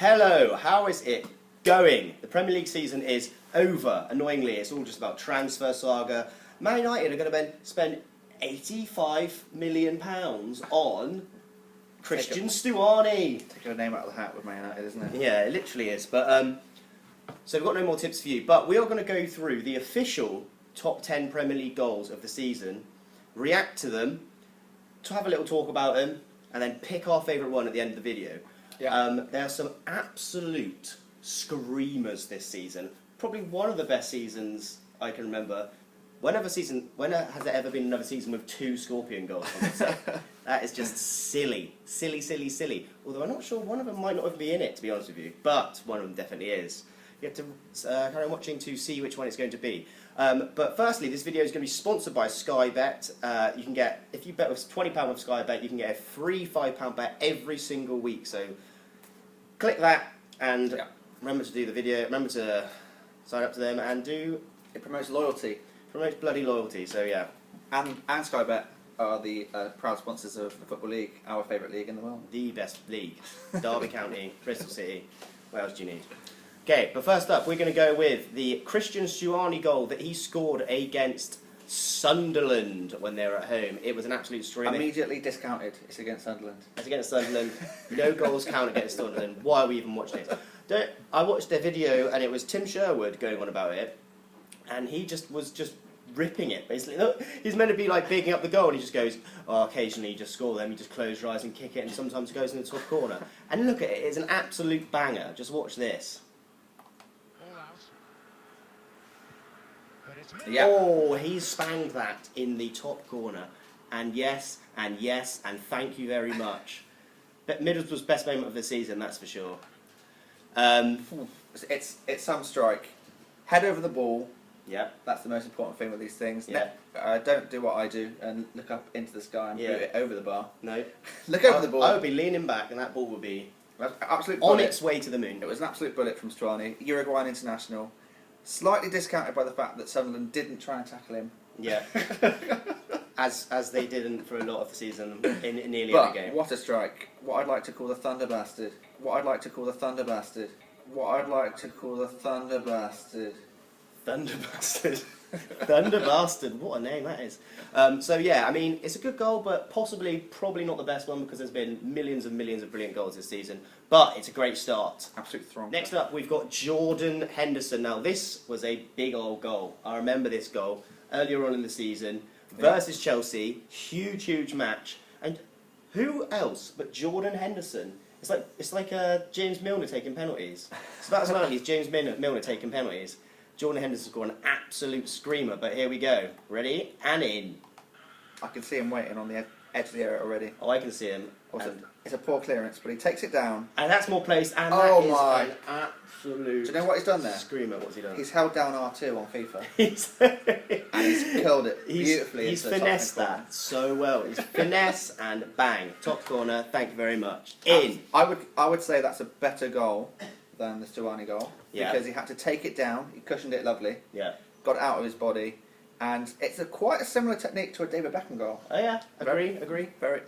Hello, how is it going? The Premier League season is over. Annoyingly, it's all just about transfer saga. Man United are going to spend £85 million on Christian Stuani. Take your name out of the hat with Man United, isn't it? Yeah, it literally is. But so we've got no more tips for you. But we are going to go through the official top 10 Premier League goals of the season, react to them, to have a little talk about them, and then pick our favourite one at the end of the video. Yeah. There are some absolute screamers this season. Probably one of the best seasons I can remember. When has there ever been another season with 2 Scorpion goals on the set? That is just silly. Silly. Although I'm not sure, one of them might not even be in it, to be honest with you. But one of them definitely is. You have to carry on watching to see which one it's going to be. But firstly, this video is going to be sponsored by Sky Bet. You can get, if you bet with £20 with Sky Bet, you can get a free £5 bet every single week. So click that and remember to do the video. Remember to sign up to them and do. It promotes loyalty. Promotes bloody loyalty. So yeah. And Sky Bet are the proud sponsors of the Football League, our favourite league in the world. The best league. Derby County, Bristol City. What else do you need? Okay, but first up, we're going to go with the Christian Stuani goal that he scored against Sunderland when they were at home. It was an absolute stream. Immediately discounted. It's against Sunderland. It's against Sunderland. No goals count against Sunderland. Why are we even watching it? I watched their video and it was Tim Sherwood going on about it, and he was just ripping it, basically. Look, he's meant to be like bigging up the goal, and he just goes, oh, occasionally you just score them, you just close your eyes and kick it, and sometimes it goes in the top corner. And look at it, it's an absolute banger. Just watch this. Yeah. Oh, he's spanged that in the top corner. And yes, and thank you very much. But Middlesbrough's best moment of the season, that's for sure. It's some strike. Head over the ball. Yeah. That's the most important thing with these things. Yeah. Don't do what I do and look up into the sky and boot it over the bar. No. Look over the ball. I would be leaning back and that ball would be absolute on its way to the moon. It was an absolute bullet from Stuani, Uruguayan international. Slightly discounted by the fact that Sunderland didn't try and tackle him. Yeah. as they didn't for a lot of the season in nearly But every game. what a strike. What I'd like to call the Thunder Bastard. What I'd like to call the Thunder Bastard. What I'd like to call the Thunder Bastard. Thunder Bastard. Thunder Bastard, what a name that is. So yeah, I mean, it's a good goal, but probably not the best one because there's been millions and millions of brilliant goals this season. But it's a great start. Absolute throng. Next up, we've got Jordan Henderson. Now, this was a big old goal. I remember this goal earlier on in the season versus Chelsea. Huge match. And who else but Jordan Henderson? It's like James Milner taking penalties. It's about as likely as James Milner taking penalties. Jordan Henderson scored an absolute screamer, but here we go. Ready? And in. I can see him waiting on the edge of the area already. Oh, I can see him. It's a poor clearance, but he takes it down. And that's more placed, and Oh that is my. an absolute Do you know what he's done there? screamer. What's he done? He's held down R2 on FIFA. and he's curled it beautifully. He's into the finessed top corner. that so well. He's finesse and bang. Top corner, thank you very much. In. I would say that's a better goal than the Stuani goal. Yeah. Because he had to take it down, he cushioned it lovely, Yeah. got it out of his body, and it's quite a similar technique to a David Beckham goal. Oh yeah, agree. Very,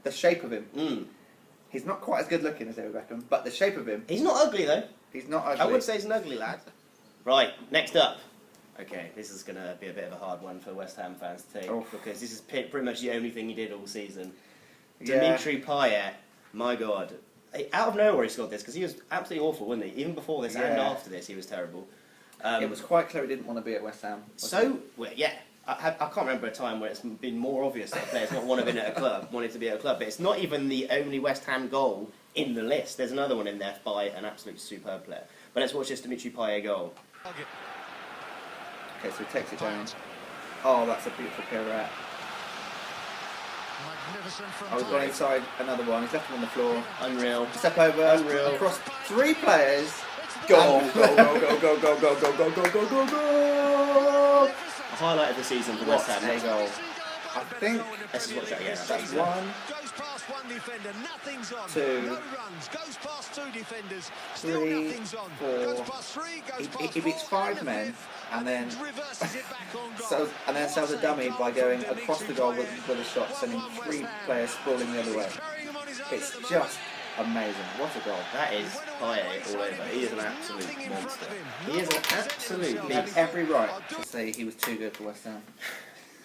the shape of him. Mm. He's not quite as good looking as David Beckham, but the shape of him, He's not ugly though. he's not ugly. I would say he's an ugly lad. Right, next up. Okay, this is going to be a bit of a hard one for West Ham fans to take because this is pretty much the only thing he did all season. Yeah. Dimitri Payet, my God. Out of nowhere he scored this because he was absolutely awful, wasn't he? Even before this and after this he was terrible. It was quite clear he didn't want to be at West Ham. I can't remember a time where it's been more obvious that players not wanting to be at a club, wanted to be at a club, but it's not even the only West Ham goal in the list. There's another one in there by an absolute superb player. But let's watch this Dimitri Payet goal. Okay, so he takes it down. Oh, that's a beautiful pirouette. I was going inside another one. He's left him on the floor. Unreal. Step over. Unreal. Across 3 players. Goal! Goal! A highlight of the season for West Ham. What a goal! I think Let's just watch that again. that's 1, 2, 3, 4. He beats 5 men and then sells a dummy by going across the goal with a shot, sending 3 players sprawling the other way. It's just Amazing. What a goal. That is Payet all over. He is an absolute monster. He is an absolute He had beast. every right to say he was too good for West Ham.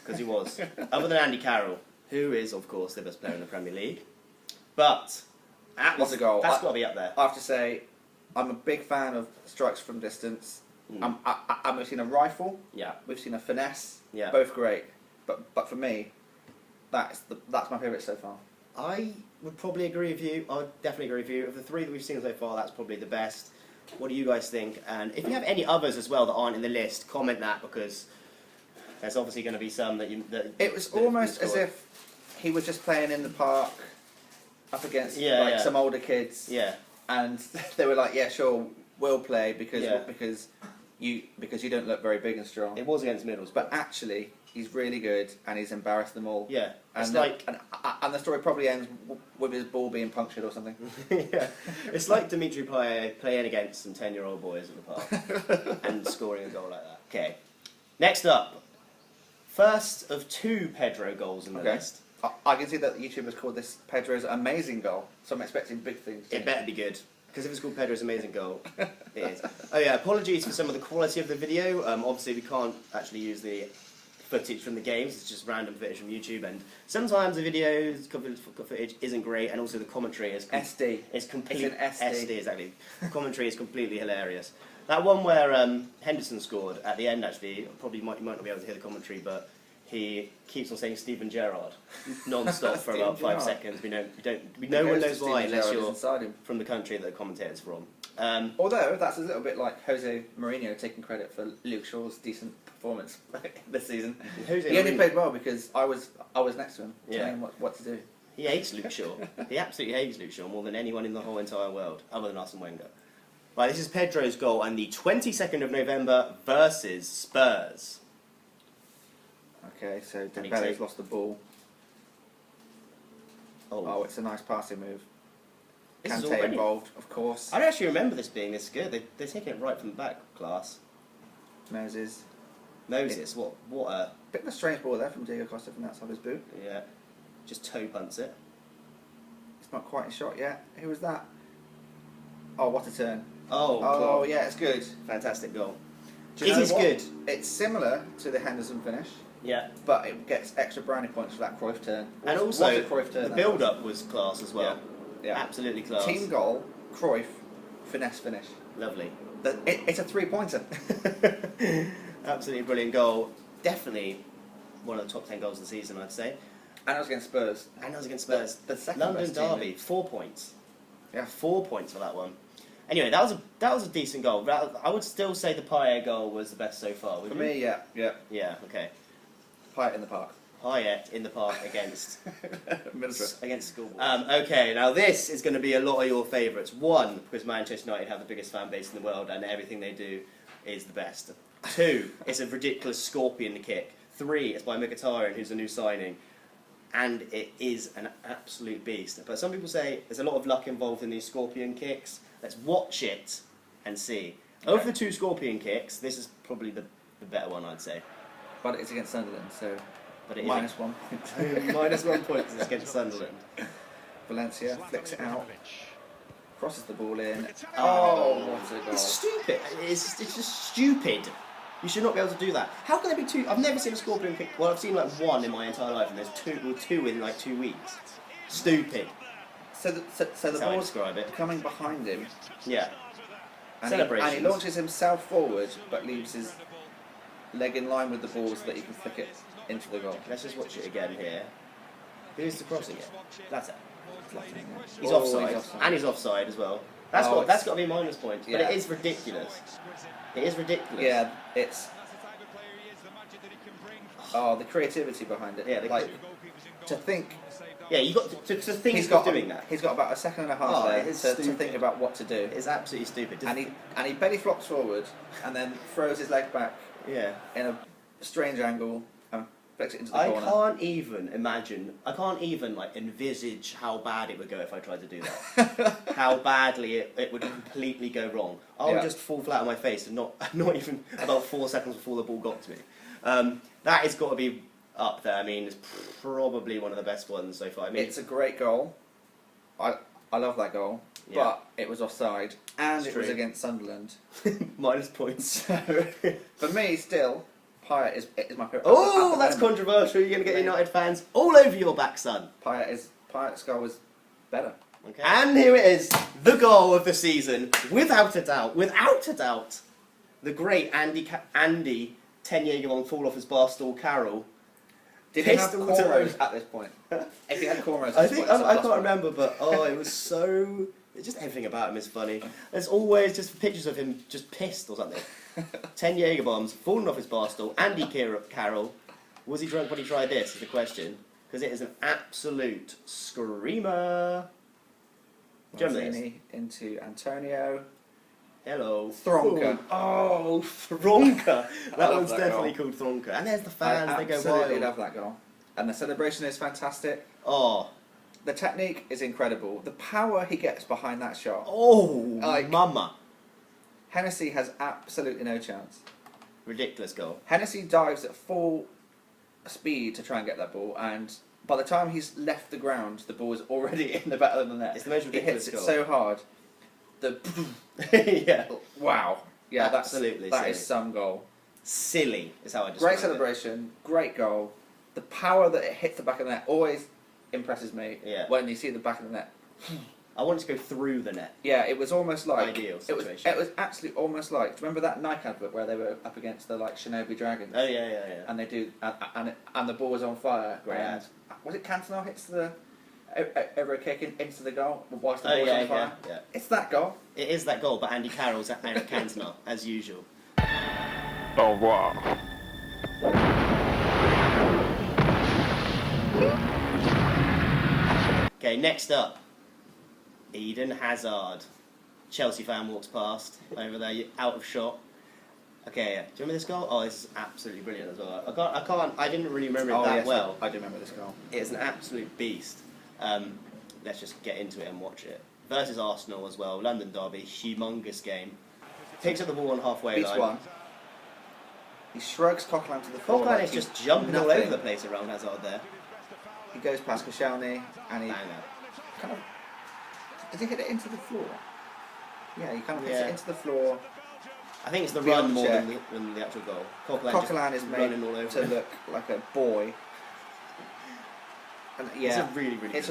Because he was. Other than Andy Carroll, who is, of course, the best player in the Premier League. But What a goal. That's got to be up there. I have to say, I'm a big fan of strikes from distance. We've seen a rifle. Yeah. We've seen a finesse. Yeah. Both great. But for me, that's my favourite so far. I would probably agree with you. I would definitely agree with you. Of the three that we've seen so far, that's probably the best. What do you guys think? And if you have any others as well that aren't in the list, comment that, because there's obviously going to be some that you... It was almost as if he was just playing in the park up against some older kids. Yeah. And they were like, yeah, sure, we'll play because Yeah. because you don't look very big and strong. It was against Middlesbrough. But actually, he's really good, and he's embarrassed them all. Yeah. And, It's like... and the story probably ends with his ball being punctured or something. Yeah. It's like Dimitri Payet playing against some 10-year-old boys at the park and scoring a goal like that. Okay. Next up. First of 2 Pedro goals in the list. I can see that the YouTubers called this Pedro's amazing goal, so I'm expecting big things. It better be good. Because if it's called Pedro's amazing goal, it is. Oh yeah, apologies for some of the quality of the video. Obviously we can't actually use the footage from the games, it's just random footage from YouTube, and sometimes the videos footage isn't great, and also the commentary is SD. It's complete It's an SD. exactly. The commentary is completely hilarious. That one where Henderson scored at the end, actually, probably you might not be able to hear the commentary, but he keeps on saying Steven Gerrard non-stop for about 5 seconds. No one knows why unless you're from the country that the commentator's from. Although that's a little bit like Jose Mourinho taking credit for Luke Shaw's decent performance this season. He only played well because I was next to him telling him what to do. He hates Luke Shaw. He absolutely hates Luke Shaw more than anyone in the whole entire world, other than Arsene Wenger. Right, this is Pedro's goal on the 22nd of November versus Spurs. Okay, so Dembele's lost the ball. Oh, it's a nice passing move. Kante involved, of course. I don't actually remember this being this good. They're taking it right from the back, class. Moses, what a... Bit of a strange ball there from Diego Costa from outside his boot. Yeah, just toe punts it. It's not quite a shot yet. Who was that? Oh, what a turn. Oh, yeah, it's good. Fantastic goal. It is good. It's similar to the Henderson finish. Yeah. But it gets extra brownie points for that Cruyff turn. And also, Cruyff turn, the build-up was class as well. Yeah. Absolutely class. Team goal, Cruyff, finesse finish. Lovely. It's a 3-pointer. Absolutely brilliant goal. Definitely one of the top 10 goals of the season, I'd say. And it was against Spurs. The second London best team. derby, 4 points. Yeah. 4 points for that one. Anyway, that was a decent goal. I would still say the Payet goal was the best so far. For me, yeah. Yeah, okay. Payet in the park. Payet in the park against Middlesbrough. Schoolboys. Okay, now this is going to be a lot of your favourites. 1, because Manchester United have the biggest fan base in the world and everything they do is the best. 2, it's a ridiculous scorpion kick. 3, it's by Mkhitaryan, who's a new signing. And it is an absolute beast. But some people say there's a lot of luck involved in these scorpion kicks. Let's watch it and see. Okay. Of the 2 scorpion kicks, this is probably the better one, I'd say. But it's against Sunderland, so but it minus 1 point. Minus 1 point because it's against Sunderland. Valencia flicks it out, crosses the ball in. Oh, what a goal. It's stupid. It's just stupid. You should not be able to do that. How can there be 2? I've never seen a scorpion kick. Well, I've seen like 1 in my entire life, and there's 2 in like 2 weeks. Stupid. So the ball's coming behind him. Yeah. And he launches himself forward, but leaves his leg in line with the ball so that he can flick it into the goal. Let's just watch it again here. Who's the crossing it? That's it. He's Oh, offside. he's offside. And he's offside as well. That's got to be minus points. But it is ridiculous. It is ridiculous. Yeah, it's... Oh, the creativity behind it. Yeah, to think... Yeah, you got to think he's of doing that. He's got about a second and a half there to think about what to do. It's absolutely stupid. And he belly flops forward and then throws his leg back in a strange angle and flicks it into the corner. I can't even envisage how bad it would go if I tried to do that. How badly it would completely go wrong. I would just fall flat on my face and not even about 4 seconds before the ball got to me. That has got to be up there. I mean, it's probably one of the best ones so far. I mean, it's a great goal. I I love that goal, but it was offside, and it was against Sunderland. Minus points. So, for me, still, Payet is my favourite. Oh, that's controversial. You're going to get United fans all over your back, son. Payet's goal was better. Okay. And here it is, the goal of the season, without a doubt. The great Andy 10-year-long fall off his bar stool Carroll. Did he have cornrows at this point? If he had cornrows at this point, I can't remember, but it was so... Just everything about him is funny. There's always just pictures of him just pissed or something. 10 Jaeger bombs, falling off his bar stool. Andy Carroll. Was he drunk when he tried this, is the question. Because it is an absolute screamer. Mazzini into Antonio. Hello. Thronka. Oh, Thronka. That one's definitely called Thronka. And there's the fans, they go wild. I absolutely love that goal. And the celebration is fantastic. Oh. The technique is incredible. The power he gets behind that shot. Oh, mama. Hennessy has absolutely no chance. Ridiculous goal. Hennessy dives at full speed to try and get that ball, and by the time he's left the ground, the ball is already in the back of the net. It's the most ridiculous goal. It hits it so hard. Yeah. Wow. Yeah, absolutely. That is some goal. Silly is how I describe it. Great celebration, great goal. The power that it hits the back of the net always impresses me. Yeah. When you see the back of the net. I wanted to go through the net. Yeah, it was almost like ideal situation. It was actually almost like. Do you remember that Nike advert where they were up against the Shinobi Dragons? Oh yeah. And they do, and the ball was on fire. Great ad. Was it Cantona hits the over a kick into the goal whilst the ball was on fire? Yeah. It's that goal. It is that goal, but Andy Carroll's at Cantona as usual. Au revoir. Okay, next up, Eden Hazard. Chelsea fan walks past over there, out of shot. Okay, yeah. Do you remember this goal? Oh, this is absolutely brilliant as well. I didn't really remember it that well. I do remember this goal. It's an absolute beast. Let's just get into it and watch it. Versus Arsenal as well, London derby, humongous game. Picks up the ball on halfway line. One. He shrugs Coquelin to the floor. Coquelin is just jumping all over the place around Hazard there. He goes past Koscielny and he kind of... Did he hit it into the floor? Yeah, he kind of hits it into the floor. I think it's the run more than the actual goal. Coquelin is made to look like a boy. And it's a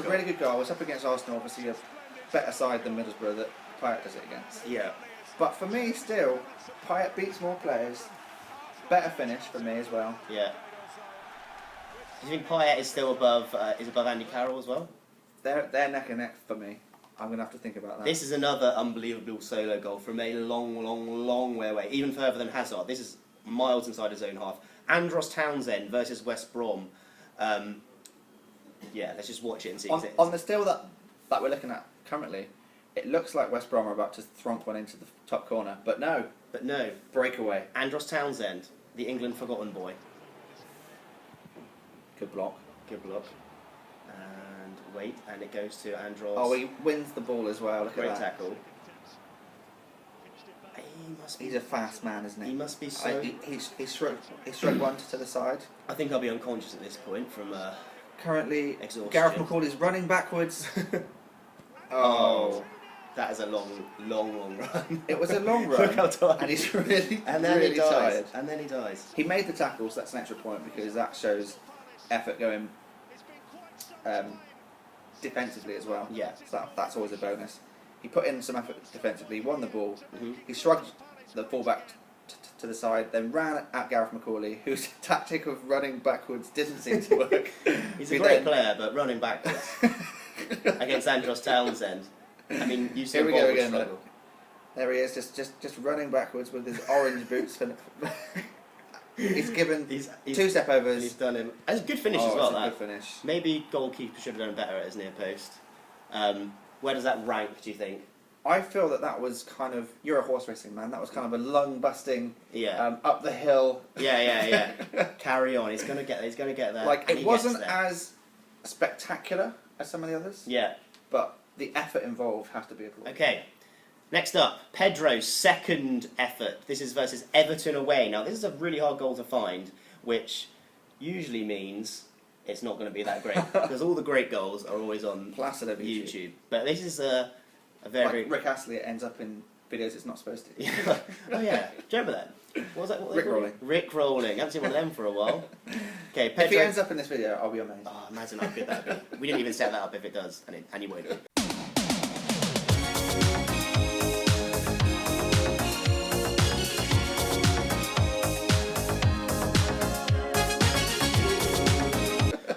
really good goal. It's up against Arsenal, obviously a better side than Middlesbrough that Payet does it against. Yeah. But for me, still, Payet beats more players. Better finish for me as well. Yeah. Do you think Payet is still above Andy Carroll as well? They're neck and neck for me. I'm going to have to think about that. This is another unbelievable solo goal from a long way away, even further than Hazard. This is miles inside his own half. Andros Townsend versus West Brom. Yeah, let's just watch it and see. On the still that we're looking at currently, it looks like West Brom are about to thronk one into the top corner, but no. Breakaway. Andros Townsend, the England forgotten boy. Good block. And wait, and it goes to Andros. Oh, he wins the ball as well. Look Great at that. tackle. He's a fast man, isn't he? He must be so... He struck one to the side. I think I'll be unconscious at this point from currently exhaustion. Gareth McCauley's running backwards. That is a long run. It was a long run. Look how tired. And he's really tired. And then he dies. He made the tackle, so that's an extra point because that shows effort going defensively as well. Yeah. So that's always a bonus. He put in some effort defensively, won the ball. Mm-hmm. He shrugged the fullback to the side, then ran at Gareth McCauley, whose tactic of running backwards didn't seem to work. He's a great player, but running backwards against Andros Townsend. I mean, you see Bob would struggle. There he is, just running backwards with his orange boots. He's given two step overs. He's done him. It's a good finish as well. Good finish. Maybe goalkeeper should have done better at his near post. Where does that rank, do you think? I feel that was kind of... You're a horse racing man. That was kind of a lung-busting... Yeah. Up the hill. Yeah. Carry on. He's gonna get there. Like, it wasn't as spectacular as some of the others. Yeah. But the effort involved has to be applauded. Okay. Next up, Pedro's second effort. This is versus Everton away. Now, this is a really hard goal to find, which usually means it's not going to be that great because all the great goals are always on Plastered over YouTube. But this is a very like Rick Astley, it ends up in videos it's not supposed to. yeah. Oh yeah, do you remember that? What was that? What Rick rolling. Rick rolling. I haven't seen one of them for a while. Okay, If he Pedro. ends up in this video, I'll be amazed. Oh, imagine how good that'd be. We didn't even set that up if it does, and you won't.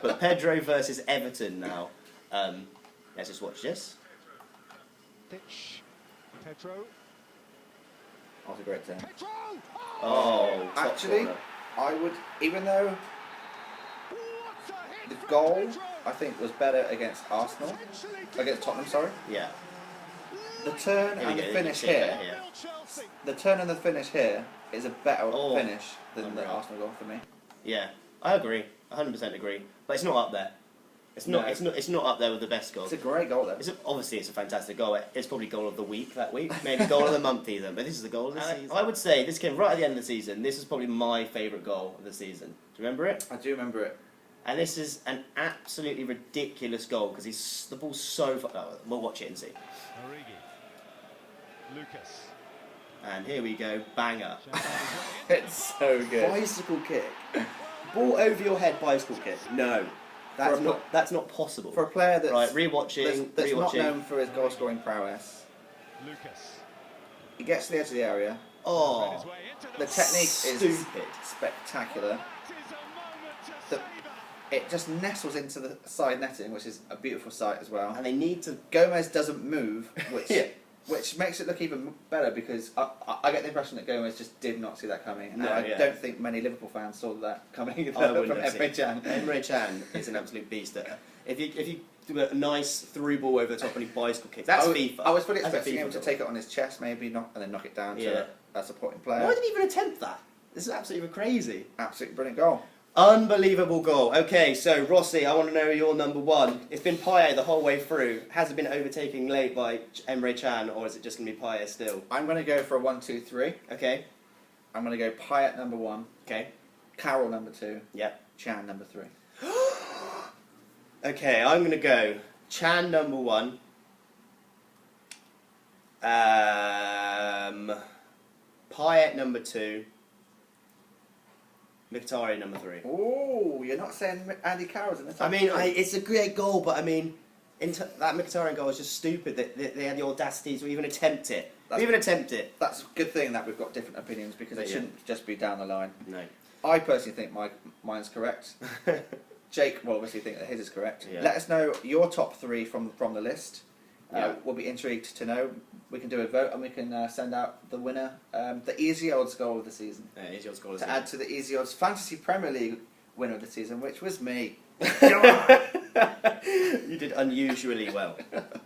But Pedro versus Everton now. Let's just watch this. Pitch. Pedro. That was a great turn. Pedro! Oh, top Actually, corner. I would, even though the goal I think was better against Arsenal, against Tottenham, sorry. Yeah. The turn Here we and the go, finish you can see here, that here. the turn and the finish here is a better Oh, finish than the unreal. Arsenal goal for me. Yeah, I agree. 100% agree. But it's not up there. It's not. No. It's not up there with the best goals. It's a great goal though. Obviously, it's a fantastic goal. It's probably goal of the week that week, maybe goal of the month even. But this is the goal of the season. I would say this came right at the end of the season. This is probably my favourite goal of the season. Do you remember it? I do remember it. And this is an absolutely ridiculous goal because the ball's so far. Oh, we'll watch it and see. Origi. Lucas. And here we go, banger. It's so good. Bicycle kick, ball over your head, bicycle kick. No, that's For a not. That's not possible. For a player that's, Right, rewatching. that's not rewatching. known for his goal scoring prowess, Lucas. he gets to the edge of the area. Oh, The technique is stupid. spectacular. It just nestles into the side netting, which is a beautiful sight as well. And they need to. Gomez doesn't move, which Yeah. which makes it look even better because I get the impression that Gomez just did not see that coming. And No, I yeah. don't think many Liverpool fans saw that coming I wouldn't from have Emre seen. Can. Emre Can is an absolute beast. If you do a nice through ball over the top and he bicycle kicks, that's FIFA. I was fully That's a expecting him FIFA to goal. take it on his chest, maybe, and then knock it down Yeah. to a supporting player. Why did he even attempt that? This is absolutely crazy. Absolutely brilliant goal. Unbelievable goal. Okay, so Rossi, I want to know your number one. It's been Payet the whole way through. Has it been overtaken late by Emre Can, or is it just going to be Payet still? I'm going to go for a 1-2-3. Okay, I'm going to go Payet number 1, okay, Carroll number 2, yep. Chan number 3. Okay, I'm going to go Chan number 1. Payet number 2. Mkhitaryan number 3. Oh, you're not saying Andy Carroll's in the top I mean, three? it's a great goal, but I mean, that Mkhitaryan goal was just stupid that they had the audacity to even attempt it. That's a good thing that we've got different opinions because it Yeah. shouldn't just be down the line. No. I personally think mine's correct. Jake will obviously think that his is correct. Yeah. Let us know your top 3 from the list. Yeah. We'll be intrigued to know. We can do a vote and we can send out the winner, the Easy Odds goal of the season. Here's your score. To add to the Easy Odds Fantasy Premier League winner of the season, which was me. You did unusually well.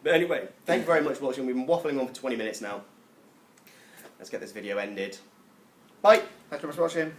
But anyway, thank you very much for watching. We've been waffling on for 20 minutes now. Let's get this video ended. Bye. Thanks very much for watching.